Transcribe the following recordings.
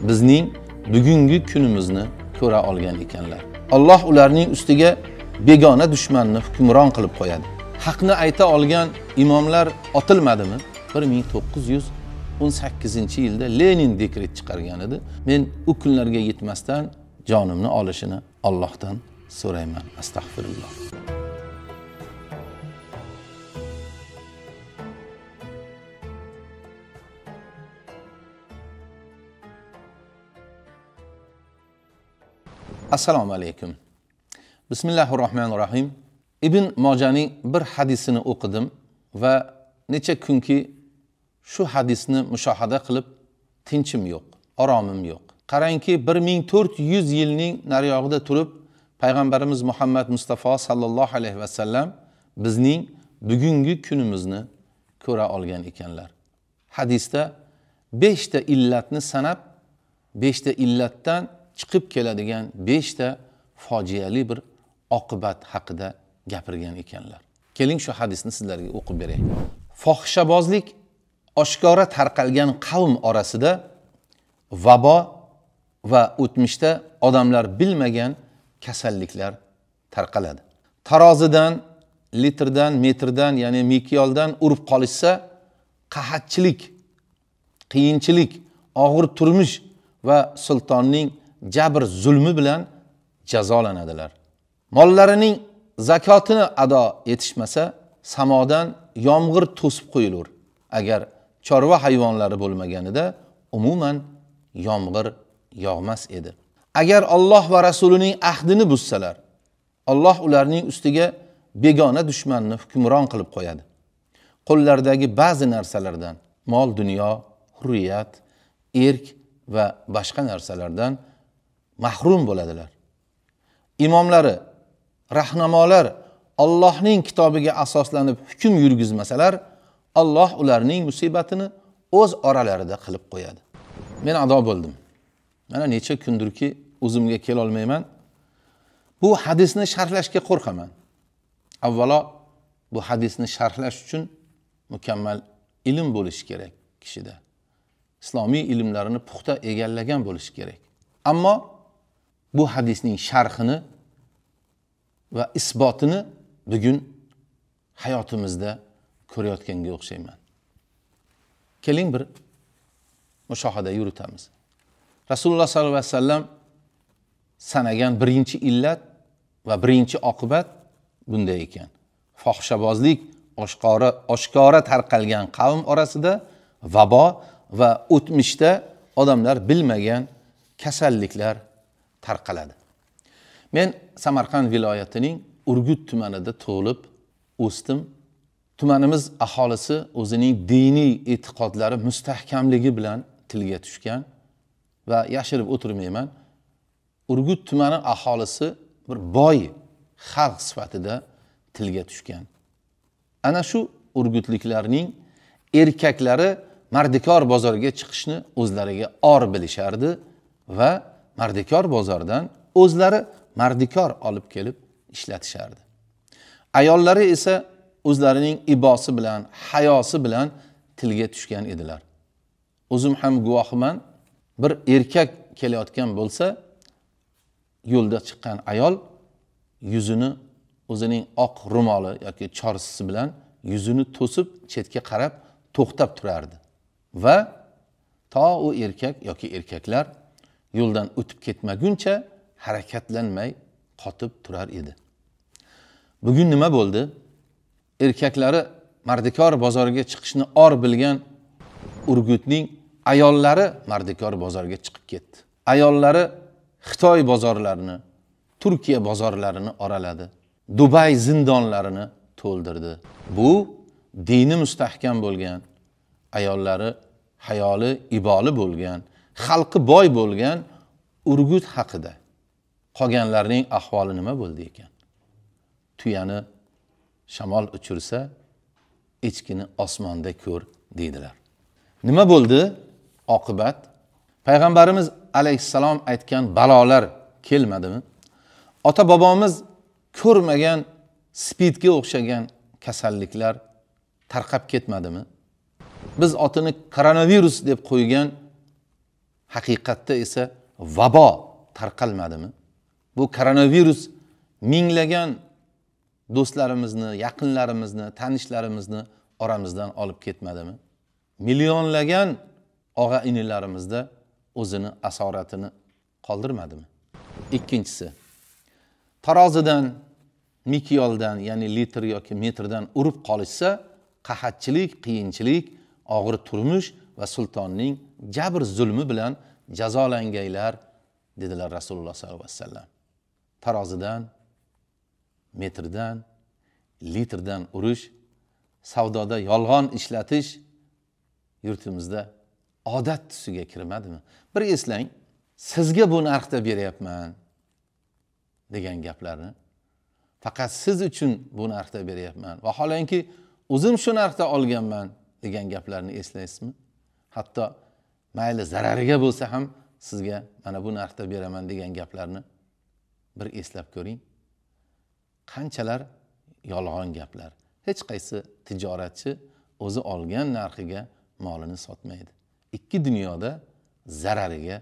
bizning bugungi kunimizni ko'ra olgan ekanlar. Alloh ularning ustiga begona dushmanni hukmron qilib qo'yadi. Haqni ayta olgan imomlar otilmadimi? 1918-yilda Lenin dekret chiqargan edi. Men u kunlarga yetmasdan jonimni olishini Allohdan so'rayman. Astagfirulloh. Assalomu alaykum. Bismillahirrohmanirrohim. Ibn Mojaning bir hadisini o'qidim va necha kunki shu hadisni mushohada qilib tinchim yo'q, oromim yo'q. Qarangki 1400 yilning nariyog'ida turib payg'ambarimiz Muhammad Mustafa sallallohu alayhi va sallam bizning bugungi kunimizni ko'ra olgan ekanlar. Hadisda 5 ta illatni sanab, 5 ta illatdan chiqib keladigan 5 ta fojiali bir oqibat haqida gapirgan ekanlar. Keling shu hadisni sizlarga o'qib beray. Fohishabozlik oshkora tarqalgan qavm orasida vabo va o'tmishda odamlar bilmagan kasalliklar tarqaladi. Tarozidan, litrdan, metrdan, ya'ni mikyoldan urib qolishsa, qahatchilik, qiyinchilik, og'ir turmush va sultonning jabr zulmi bilan jazolanadilar. Mollarining zakotini ado etishmasa, samodan yomg'ir to'sib qo'yilur. Agar chorva hayvonlari bo'lmaganida umuman yomg'ir yog'mas edi. Agar Alloh va rasulining ahdini buzsalar, Alloh ularning ustiga begona dushmanni hukmron qilib qo'yadi. Qo'llaridagi ba'zi narsalardan, mol, dunyo, hurriyat, erk va boshqa narsalardan mahrum bo'ladilar. Imomlari, rahnamolar Allohning kitobiga asoslanib hukm yurgizmasalar, Alloh ularning musibatini o'z oralarida qilib qo'yadi. Men ado bo'ldim. Mana necha kundirki o'zimga kela olmayman. Bu hadisni sharhlashga qo'rqaman. Avvalo bu hadisni sharhlash uchun mukammal ilm bo'lishi kerak kishida. Islomiy ilmlarini puxta egallagan bo'lishi kerak. Ammo bu hadisning sharhini va isbotini bugun hayotimizda ko'rayotganga o'xshayman. Keling bir mushohada yuritamiz. Rasululloh sollallohu alayhi vasallam sanagan birinchi illat va birinchi oqibat bunday ekan. Fohishabozlik oshkora tarqalgan qavm orasida vabo va o'tmishda odamlar bilmagan kasalliklar tarqaladi. Men Samarqand viloyatining Urgut tumanida tug'ilib o'sdim. Tumanimiz aholisi o'zining diniy e'tiqodlari mustahkamligi bilan tilga tushgan va yashirib o'tirmayman. Urgut tumani aholisi bir boy xalq sifatida tilga tushgan. Ana shu urgutliklarning erkaklari Mardikor bozoriga chiqishni o'zlariga or bilishardi va Mardikor bozordan o'zlari mardikor olib kelib ishlatishardi. Ayollari esa o'zlarining ibosi bilan, hayosi bilan tilga tushgan edilar. O'zim ham guvohiman, bir erkak kelayotgan bo'lsa, yo'lda chiqqan ayol yuzini o'zining oq ro'moli yoki chorsisi bilan yuzini to'sib chetga qarab to'xtab turardi va to u erkak yoki erkaklar yo'ldan o'tib ketmaguncha harakatlanmay qotib turar edi. Bugun nima bo'ldi? Erkaklari Mardikor bozoriga chiqishni or bilgan Urgutning ayollari Mardikor bozoriga chiqib ketdi. Ayollari Xitoy bozorlarini, Turkiya bozorlarini oraladi. Dubay zindonlarini to'ldirdi. Bu dini mustahkam bo'lgan, ayollari hayoli, iboli bo'lgan, xalqi boy bo'lgan Urgut haqida. Qolganlarning ahvoli nima bo'ldi ekan? Tuyani shamol uchirsa, echkini osmonda ko'r deydilar. Nima bo'ldi? Oqibat Payg'ambarimiz alayhissalom aytgan balolar kelmadimi? Ota bobomiz ko'rmagan spidga o'xshagan kasalliklar tarqab ketmadimi? Biz otini koronavirus deb qo'ygan haqiqatda esa vabo tarqalmadimi? Bu koronavirus minglagan do'stlarimizni, yaqinlarimizni, tanishlarimizni oramizdan olib ketmadimi? Millionlagan og'a-inilarimizda o'zini asoratini qoldirmadimi? Ikkinchisi, tarozidan, mikyoldan, ya'ni litr yoki metrdan urib qolishsa, qahatchilik, qiyinchilik, og'ir turmush va sultonning jabr zulmi bilan jazolangaylar dedilar Rasululloh sollallohu alayhi vasallam. Tarozidan, metrdan, litrdan urish, savdoda yolg'on ishlatish yurtimizda odat tusiga kirmadimi? Bir eslang, sizga bu narxda beryapman degan gaplarni, faqat siz uchun bu narxda beryapman, vaholanki o'zim shu narxda olganman degan gaplarni eslaysizmi? Hatto mayli zarariga bo'lsa ham sizga mana bu narxda beraman degan gaplarni bir eslab ko'ring. Qanchalar yolg'on gaplar. Hech qaysi tijoratchi o'zi olgan narxiga molini sotmaydi. Ikki dunyoda zarariga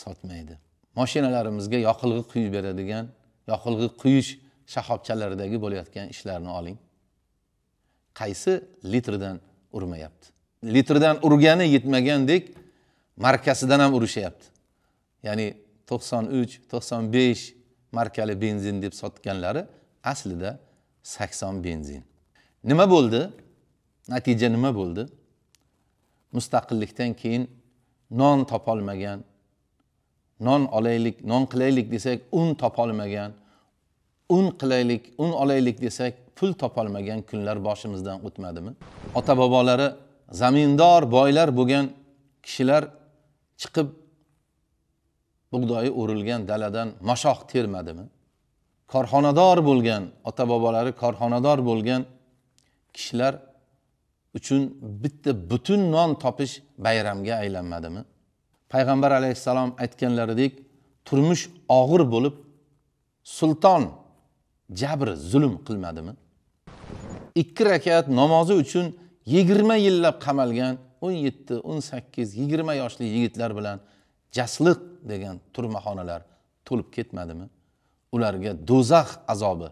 sotmaydi. Mashinalarimizga yoqilg'i quyib beradigan, yoqilg'i quyish shoxobchalaridagi bo'layotgan ishlarni oling. Qaysi litrdan urmayapti? Litrdan urgani yetmagandek markasidan ham urishyapti. Ya'ni 93, 95 markali benzin deb sotganlari aslida 80 benzin. Nima bo'ldi? Natija nima bo'ldi? Mustaqillikdan keyin non topolmagan, non olaylik, non qilaylik desak un topolmagan, un qilaylik, un olaylik desak pul topolmagan kunlar boshimizdan o'tmadimi? Ota-bobolari zamindor, boylar bo'lgan kishilar chiqib bug'doyi o'rilgan daladan mashoq termadimi? Korxonador bo'lgan, ota-bobolari korxonador bo'lgan kishilar uchun bitta butun non topish bayramga aylanmadimi? Payg'ambar alayhissalom aytganlaridek, turmush og'ir bo'lib, sulton jabr zulm qilmadimi? 2 rakat namozi uchun 20 yillab qamalgan 17, 18, 20 yoshli yigitlar bilan jasliq degan turmaxonalar to'lib ketmadimi? Ularga do'zax azobi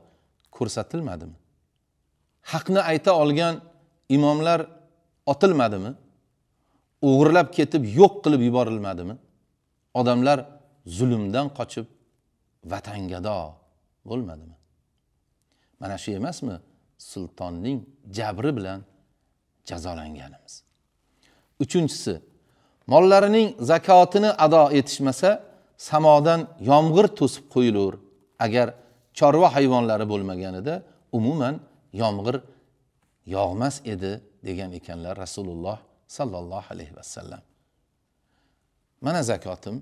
ko'rsatilmadimi? Haqni ayta olgan imomlar otilmadimi? O'g'irlab ketib yo'q qilib yuborilmadimi? Odamlar zulmdan qochib vatangado bo'lmadimi? Mana shu emasmi sultonning jabri bilan jazolanganimiz? Uchinchisi, mollarining zakotini ado etishmasa, samodan yomg'ir to'sib qo'yilur. Agar chorva hayvonlari bo'lmaganida umuman yomg'ir yog'mas edi degan ekanlar Rasululloh sallallohu alayhi vasallam. Mana zakotim,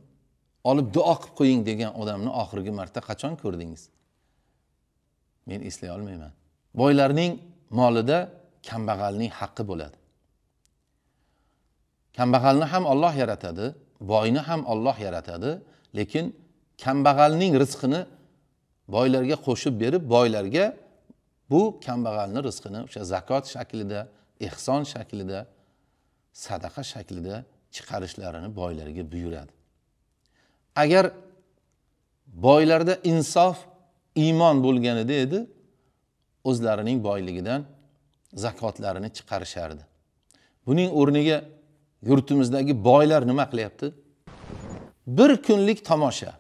olib duo qilib qo'ying degan odamni oxirgi marta qachon ko'rdingiz? Men eslay olmayman. Boylarning molida kambag'alning haqqi bo'ladi. Kambag'alni ham Alloh yaratadi, boyni ham Alloh yaratadi, lekin kambag'alning rizqini boylarga qo'shib berib, boylarga bu kambag'alning rizqini o'sha zakot shaklida, ihson shaklida, sadaqa shaklida chiqarishlarini boylarga buyuradi. Agar boylarda insof, iymon bo'lganida edi, o'zlarining boyligidan zakotlarini chiqarishardi. Buning o'rniga yurtimizdagi boylar nima qilyapti? Bir kunlik tomosha.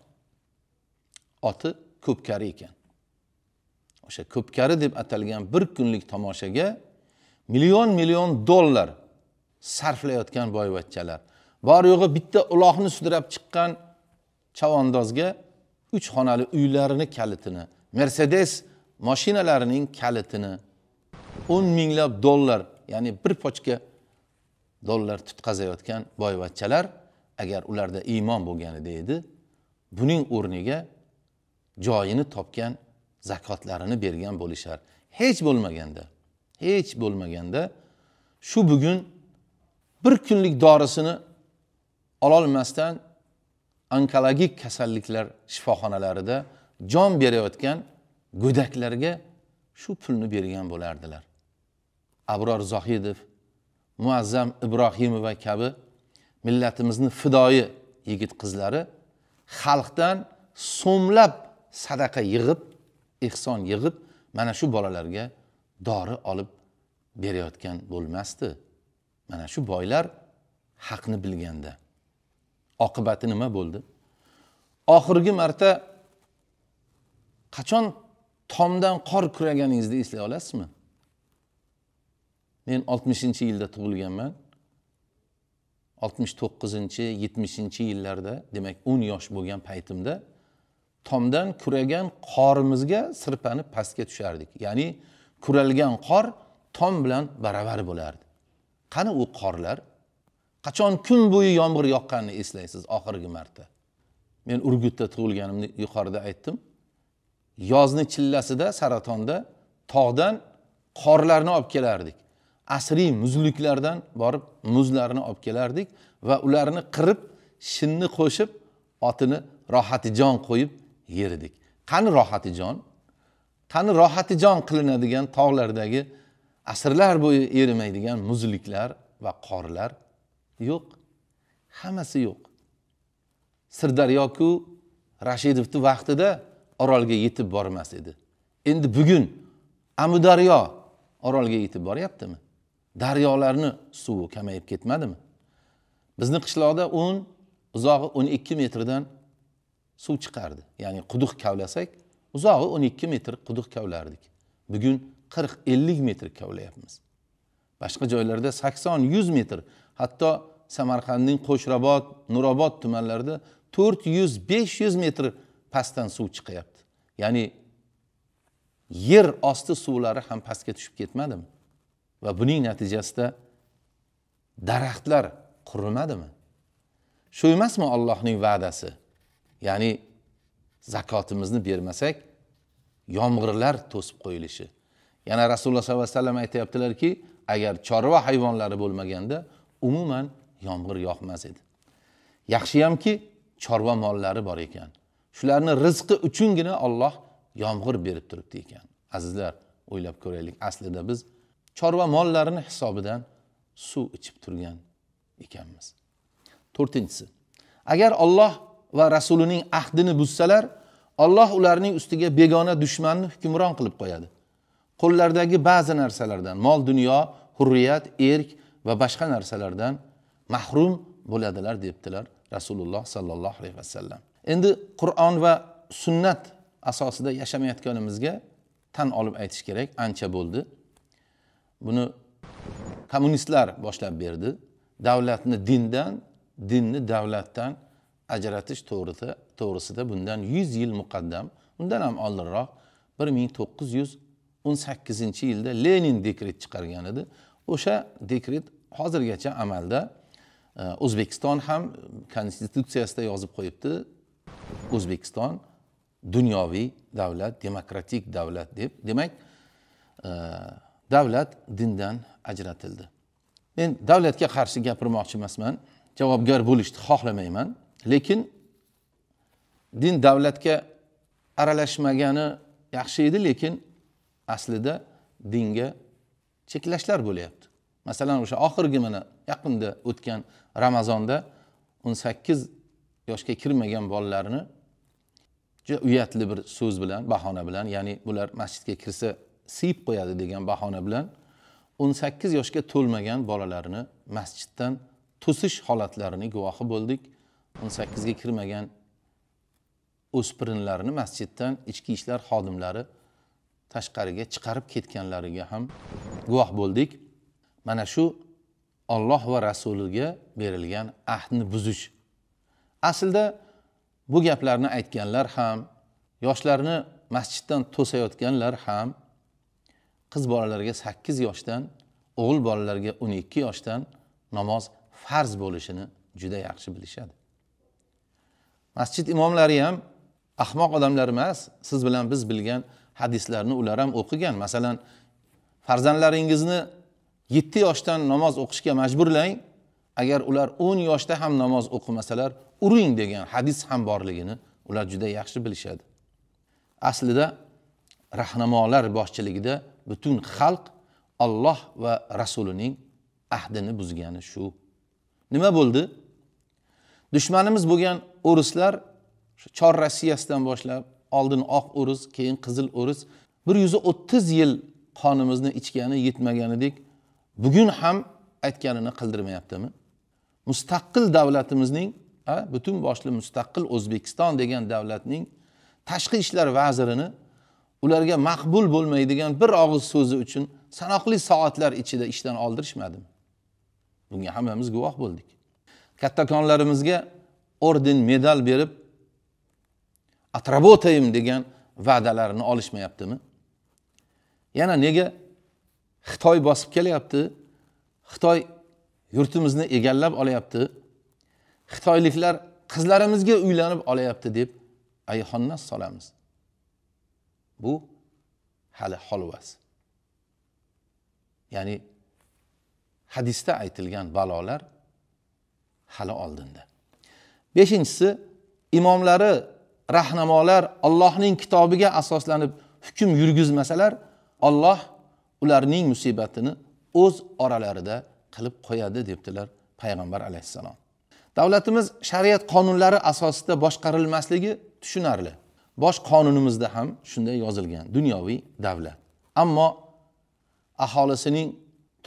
Oti ko'pkari ekan. O'sha ko'pkari deb atalgan bir kunlik tomoshaga million dollar sarflayotgan boyvachchalar. Bor yo'g'i bitta uloqni sudrab chiqqan chavandozga 3 xonali uylarini kalitini, Mercedes mashinalarining kalitini 10 minglab dollar, ya'ni bir pochka dollar tutqazayotgan boyvachchalar, agar ularda iymon bo'lganida edi, buning o'rniga joyini topgan zakotlarini bergan bo'lishar. Hech bo'lmaganda shu bugun bir kunlik dorisini ololmasdan onkologik kasalliklar shifoxonalarida jon berayotgan go'daklarga shu pulni bergan bo'lardilar. Abror Zohidov, Muazzam Ibrohimova kabi millatimizni fidoyi yigit qizlari xalqdan so'mlab sadaqa yig'ib, ehson yig'ib, mana shu bolalarga dori olib berayotgan bo'lmasdi. Mana shu boylar haqni bilganda. Oqibati nima bo'ldi? Oxirgi marta qachon tomdan qor kuraganingizni eslay olasizmi? Men 60-yilda tug'ilganman. 69-70-yillarda, demak 10 yosh bo'lgan paytimda tomdan kuragan qorimizga sirpanib pastga tushardik. Ya'ni kuralgan qor tom bilan baravar bo'lardi. Qani u qorlar? Qachon kun bo'yi yomg'ir yoqqanini eslaysiz oxirgi marta? Men Urgutda tug'ilganimni yuqorida aytdim. Yozni chillasida Saratonda tog'dan qorlarni olib kelardik. Asriy muzliklardan borib muzlarni olib kelardik va ularni qirib, shinni qo'shib, otini Rohatijon qo'yib yerdik. Qani Rohatijon? Qani Rohatijon qilinadigan tog'lardagi asrlar bo'yi erimaydigan muzliklar va qorlar? Yo'q. Hammasi yo'q. Sirdaryo-ku Rashidovning vaqtida Orolga yetib bormas edi. Endi bugun Amudaryo Orolga yetib boryaptimi? Daryolarni suvi kamayib ketmadimi? Bizning qishloqda uzog'i 12 metrdan suv chiqardi. Ya'ni quduq kavlasak, uzog'i 12 metr quduq kavlardik. Bugun 40-50 metr kavlayapmiz. Boshqa joylarda 80-100 metr, hatto Samarqandning Qo'shrabot, Nurobod tumanlarida 400-500 metr pastdan suv chiqyapti. Ya'ni yer osti suvlari ham pastga tushib ketmadimi? Va buning natijasida daraxtlar qurimadimi? Shu emasmi Allohning va'dasi? Ya'ni zakotimizni bermasak, yomg'irlar to'sib qo'yilishi. Yana Rasululloh sollallohu alayhi vasallam aytayaptilar-ki, agar chorva hayvonlari bo'lmaganda umuman yomg'ir yoqmas edi. Yaxshiyamki chorva mollari bor ekan. Shularni rizqi uchungina Alloh yomg'ir berib turibdi ekan. Azizlar, o'ylab ko'raylik. Aslida biz chorva mollarini hisobidan suv ichib turgan ekanmiz. 4-si. Agar Alloh va Rasulining ahdini buzsalar, Alloh ularning ustiga begona dushmanni hukmron qilib qo'yadi. Qo'llaridagi ba'zi narsalardan, mol dunyo, hurriyat, erk va boshqa narsalardan mahrum bo'ladilar debdilar Rasululloh sallallohu alayhi vasallam. Endi Qur'on va sunnat asosida yashamayotganimizga tan olib aytish kerak, ancha bo'ldi. Buni kommunistlar boshlab berdi. Davlatni dindan, dinni davlatdan ajratish to'g'risida bundan 100 yil muqaddam, undan ham oldinroq 1918-yilda Lenin dekret chiqargan edi. O'sha dekret hozirgacha amalda. O'zbekiston ham konstitutsiyasida yozib qo'yibdi. O'zbekiston dunyoviy davlat, demokratik davlat deb. Demak, davlat dindan ajratildi. Men davlatga qarshi gapirmoqchi emasman, javobgar bo'lishni xohlamayman, lekin din davlatga aralashmagani yaxshi edi, lekin aslida dinga cheklashlar bo'lyapti. Masalan, o'sha oxirgi mana yaqinda o'tgan Ramazonda 18 yoshga kirmagan bolalarni juda uyatli bir so'z bilan, bahona bilan, ya'ni bular masjidga kirsa siyib qo'yadi degan bahona bilan 18 yoshga to'lmagan bolalarni masjiddan to'sish holatlarini guvohi bo'ldik. 18 ga kirmagan o'spirinlarni masjiddan ichki ishlar xodimlari tashqariga chiqarib ketganlariga ham guvoh bo'ldik. Mana shu Alloh va Rasuliga berilgan ahdni buzish. Aslida bu gaplarni aytganlar ham, yoshlarni masjiddan to'sayotganlar ham qiz bolalarga 8 yoshdan, o'g'il bolalarga 12 yoshdan namoz farz bo'lishini juda yaxshi bilishadi. Masjid imomlari ham ahmoq odamlar emas. Siz bilan biz bilgan hadislarni ular ham o'qigan. Masalan, farzandlaringizni 7 yoshdan namoz o'qishga majburlang, agar ular 10 yoshda ham namoz o'qimasalar, uring degan hadis ham borligini ular juda yaxshi bilishadi. Aslida rahnamolar boshchiligida butun xalq Alloh va Rasulining ahdini buzgani shu. Nima bo'ldi? Dushmanimiz bo'lgan o'rislar Chor Rossiyasidan boshlab, oldin oq o'ris, keyin qizil o'ris 130 yil qonimizni ichgani yetmaganidek, bugun ham aytganini qildirmayaptimi? Mustaqil davlatimizning, butun boshli mustaqil O'zbekiston degan davlatning tashqi ishlar vazirini ularga maqbul bo'lmaydigan bir og'iz so'zi uchun sanoqli soatlar ichida ishdan oldirishmadimi? Bunga hammamiz guvoh bo'ldik. Kattakonlarimizga orden, medal berib atrabotayim degan va'dalarini olishmayaptimi? Yana nega Xitoy bosib kelyapti? Xitoy yurtimizni egallab olyapti. Xitoyliklar qizlarimizga uylanib olyapti deb ayhonnas solamiz. Bu hali holvas. Ya'ni hadisda aytilgan balolar hali oldinda. 5-inchisi, imomlari, rahnamolar Allohning kitobiga asoslanib hukm yurgizmasalar, Alloh ularning musibatini o'z oralarida qilib qo'yadi debdilar payg'ambar alayhissalom. Davlatimiz shariat qonunlari asosida boshqarilmasligi tushunarli. Bosh qonunimizda ham shunday yozilgan, dunyoviy davlat. Ammo aholisining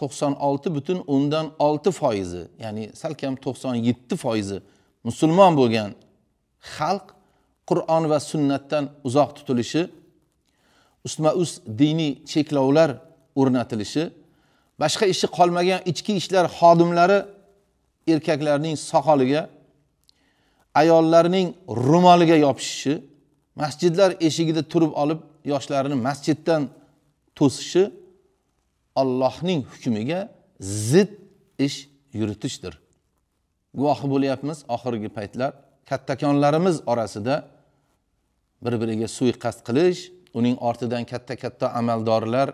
96,6%, ya'ni salkam 97% musulmon bo'lgan xalq Qur'on va sunnatdan uzoq tutilishi, ustma-ust diniy cheklovlar o'rnatilishi, boshqa ishi qolmagan ichki ishlar xodimlari erkaklarning soqoliga, ayollarning ro'moliga yopishishi, masjidlar eshigida turib olib yoshlarini masjiddan to'sishi Allohning hukmiga zid ish yuritishdir. Guvohi bo'lyapmiz oxirgi paytlar kattakonlarimiz orasida bir-biriga suiqasd qilish, uning ortidan katta amaldorlar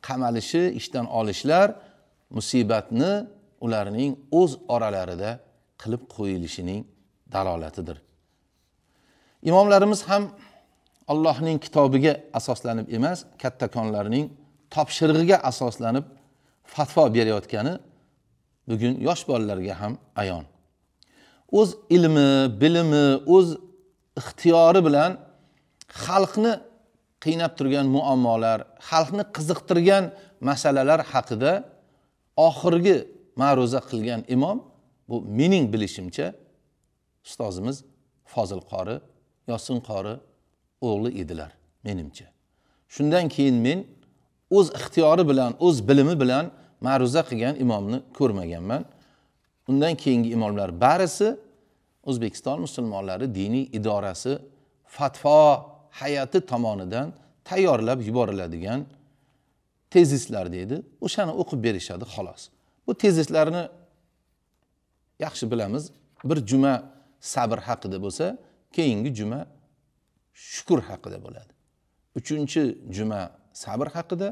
qamalishi, ishdan olishlar musibatni ularning o'z oralarida qilib qo'yilishining dalolatidir. Imomlarimiz ham Allohning kitobiga asoslanib emas, kattakonlarning topshirig'iga asoslanib fatvo berayotgani bugun yosh bolalarga ham ayon. O'z ilmi, bilimi, o'z ixtiyori bilan xalqni qiynab turgan muammolar, xalqni qiziqtirgan masalalar haqida oxirgi ma'ruza qilgan imom, bu mening bilishimcha ustozimiz Fozil qori, Yosin qori o'g'li edilar menimcha. Shundan keyin men o'z ixtiyori bilan, o'z bilimi bilan ma'ruza qilgan imomni ko'rmaganman. Undan keyingi imomlar barisi O'zbekiston musulmonlari diniy idorasi fatvo hay'ati tomonidan tayyorlab yuboriladigan tezislar deydi. O'shani o'qib berishadi xolos. Bu tezislarni yaxshi bilamiz. Bir juma sabr haqida bo'lsa, keyingi juma shukr haqida bo'ladi. 3-juma sabr haqida,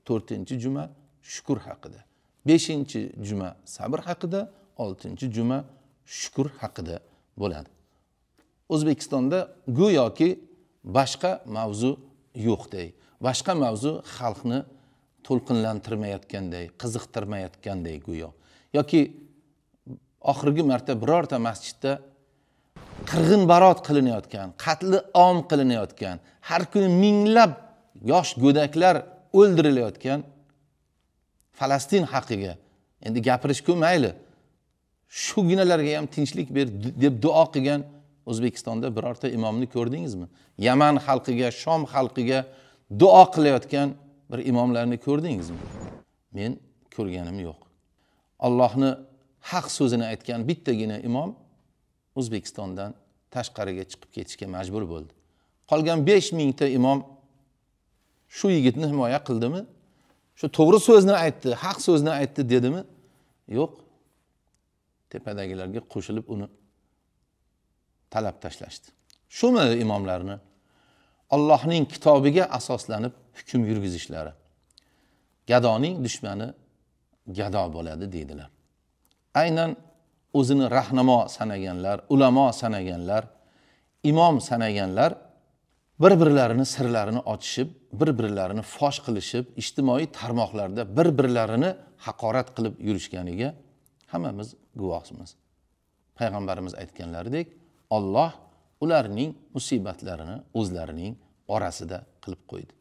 4-juma shukr haqida, 5-juma sabr haqida, 6-juma shukr haqida bo'ladi. O'zbekistonda go'yoki boshqa mavzu yo'qday, boshqa mavzu xalqni to'lqinlantirmayotganday, qiziqtirmayotganday go'yo. Yoki oxirgi marta birorta masjidda qirg'in barot qilinayotgan, qatli om qilinayotgan, har kuni minglab yosh go'daklar o'ldirilayotgan Falastin haqiga endi gapirish-ku mayli, shuginalarga ham tinchlik ber deb duo qilgan O'zbekistonda birorta imomni ko'rdingizmi? Yaman xalqiga, Shom xalqiga duo qilayotgan bir imomlarni ko'rdingizmi? Men ko'rganim yo'q. Allohni haq so'zini aytgan bittagina imom O'zbekistondan tashqariga chiqib ketishga majbur bo'ldi. Qolgan 5000 ta imom shu yigitni himoya qildimi? Shu to'g'ri so'zni aytdi, haq so'zni aytdi dedimi? Yo'q. Tepadagilarga qo'shilib uni talab tashlashdi. Shumi imomlarni Allohning kitobiga asoslanib hukm yurgizishlari? Gadoning dushmani gado bo'ladi deydilar. Aynan o'zini rahnamo sanaganlar, ulamo sanaganlar, imom sanaganlar bir-birlarini sirlarini ochishib, bir-birlarini fosh qilishib, ijtimoiy tarmoqlarda bir-birlarini haqorat qilib yurishganiga hammamiz guvohmiz. payg'ambarimiz aytganlaridek Alloh ularning musibatlarini o'zlarining orasida qilib qo'ydi.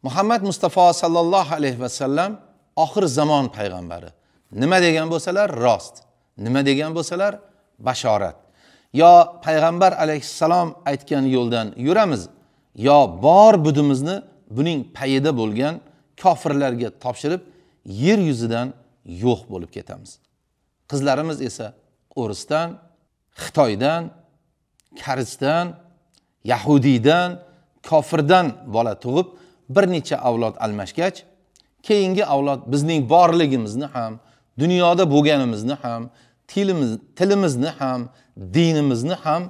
Muhammad Mustafa sallallohu alayhi vasallam oxir zamon payg'ambari. Nima degan bo'lsalar rost, nima degan bo'lsalar bashorat. Yo payg'ambar alayhissalom aytgan yo'ldan yuramiz, yo bor budimizni buning payida bo'lgan kofirlarga topshirib yer yuzidan yo'q bo'lib ketamiz. Qizlarimiz esa O'risdan, Xitoydan, Karisdan, Yahudiydan, kofirdan bola tug'ib bir necha avlod almashgach, keyingi avlod bizning borligimizni ham, dunyoda bo'lganimizni ham, tilimizni ham, dinimizni ham,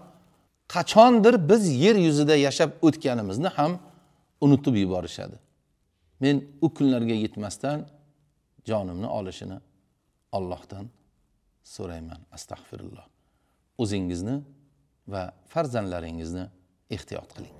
qachondir biz yer yuzida yashab o'tganimizni ham unutib yuborishadi. Men u kunlarga yetmasdan jonimni olishini Allohdan so'rayman. Astagfirullah. O'zingizni va farzandlaringizni ehtiyot qiling.